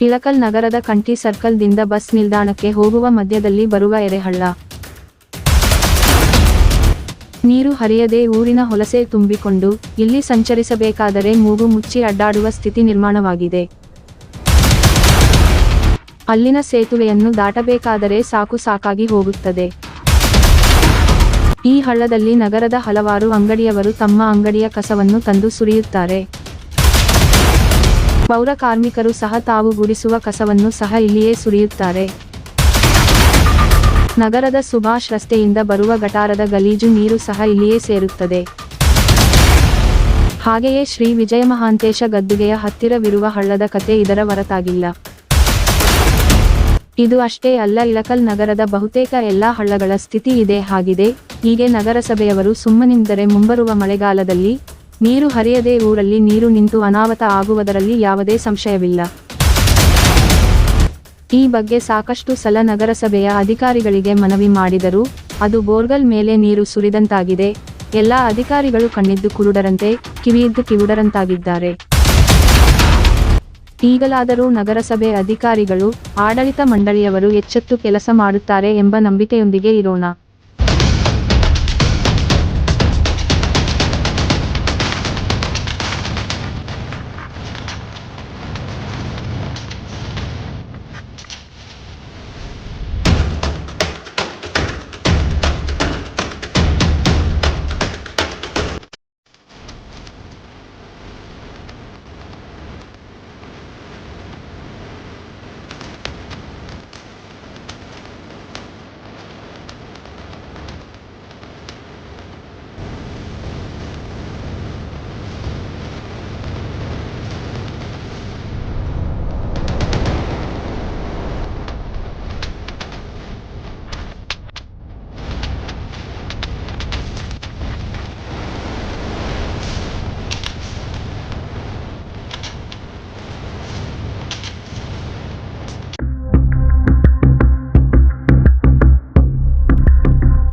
ಇಳಕಲ್ ನಗರದ ಕಂಠಿ ಸರ್ಕಲ್ ದಿಂದ ಬಸ್ ನಿಲ್ದಾಣಕ್ಕೆ ಹೋಗುವ ಮಧ್ಯದಲ್ಲಿ ಬರುವ ಎರೆಹಳ್ಳ. ನೀರು ಹರಿಯದೆ ಊರಿನ ಹೊಲಸೆ ತುಂಬಿಕೊಂಡು ಇಲ್ಲಿ ಸಂಚರಿಸಬೇಕಾದರೆ ಮೂಗು ಮುಚ್ಚಿ ಅಡ್ಡಾಡುವ ಸ್ಥಿತಿ ನಿರ್ಮಾಣವಾಗಿದೆ. ಅಲ್ಲಿನ ಸೇತುವೆಯನ್ನು ದಾಟಬೇಕಾದರೆ ಸಾಕಾಗಿ ಹೋಗುತ್ತದೆ. ಈ ಹಳ್ಳದಲ್ಲಿ ನಗರದ ಹಲವಾರು ಅಂಗಡಿಯವರು ತಮ್ಮ ಅಂಗಡಿಯ ಕಸವನ್ನು ತಂದು ಸುರಿಯುತ್ತಾರೆ. ಪೌರ ಕಾರ್ಮಿಕರು ಸಹ ತಾವು ಗುಡಿಸುವ ಕಸವನ್ನು ಸಹ ಇಲ್ಲಿಯೇ ಸುರಿಯುತ್ತಾರೆ. ನಗರದ ಸುಭಾಷ್ ರಸ್ತೆಯಿಂದ ಬರುವ ಗಟಾರದ ಗಲೀಜು ನೀರು ಸಹ ಇಲ್ಲಿಯೇ ಸೇರುತ್ತದೆ. ಹಾಗೆಯೇ ಶ್ರೀ ವಿಜಯಮಹಾಂತೇಶ ಗದ್ದುಗೆಯ ಹತ್ತಿರವಿರುವ ಹಳ್ಳದ ಕತೆ ಇದರ ಹೊರತಾಗಿಲ್ಲ. ಇದು ಅಷ್ಟೇ ಅಲ್ಲ, ಇಳಕಲ್ ನಗರದ ಬಹುತೇಕ ಎಲ್ಲಾ ಹಳ್ಳಗಳ ಸ್ಥಿತಿ ಇದೇ ಆಗಿದೆ. ಹೀಗೆ ನಗರಸಭೆಯವರು ಸುಮ್ಮನಿದ್ದರೆ ಮುಂಬರುವ ಮಳೆಗಾಲದಲ್ಲಿ ನೀರು ಹರಿಯದೆ ಊರಲ್ಲಿ ನೀರು ನಿಂತು ಅನಾಹುತ ಆಗುವುದರಲ್ಲಿ ಯಾವುದೇ ಸಂಶಯವಿಲ್ಲ. ಈ ಬಗ್ಗೆ ಸಾಕಷ್ಟು ಸಲ ನಗರಸಭೆಯ ಅಧಿಕಾರಿಗಳಿಗೆ ಮನವಿ ಮಾಡಿದರೂ ಅದು ಬೋರ್ವೆಲ್ ಮೇಲೆ ನೀರು ಸುರಿದಂತಾಗಿದೆ. ಎಲ್ಲಾ ಅಧಿಕಾರಿಗಳು ಕಣ್ಣಿದ್ದು ಕುರುಡರಂತೆ, ಕಿವಿಯಿದ್ದು ಕಿವುಡರಂತಾಗಿದ್ದಾರೆ. ಈಗಲಾದರೂ ನಗರಸಭೆ ಅಧಿಕಾರಿಗಳು, ಆಡಳಿತ ಮಂಡಳಿಯವರು ಎಚ್ಚೆತ್ತು ಕೆಲಸ ಮಾಡುತ್ತಾರೆ ಎಂಬ ನಂಬಿಕೆಯೊಂದಿಗೆ ಇರೋಣ.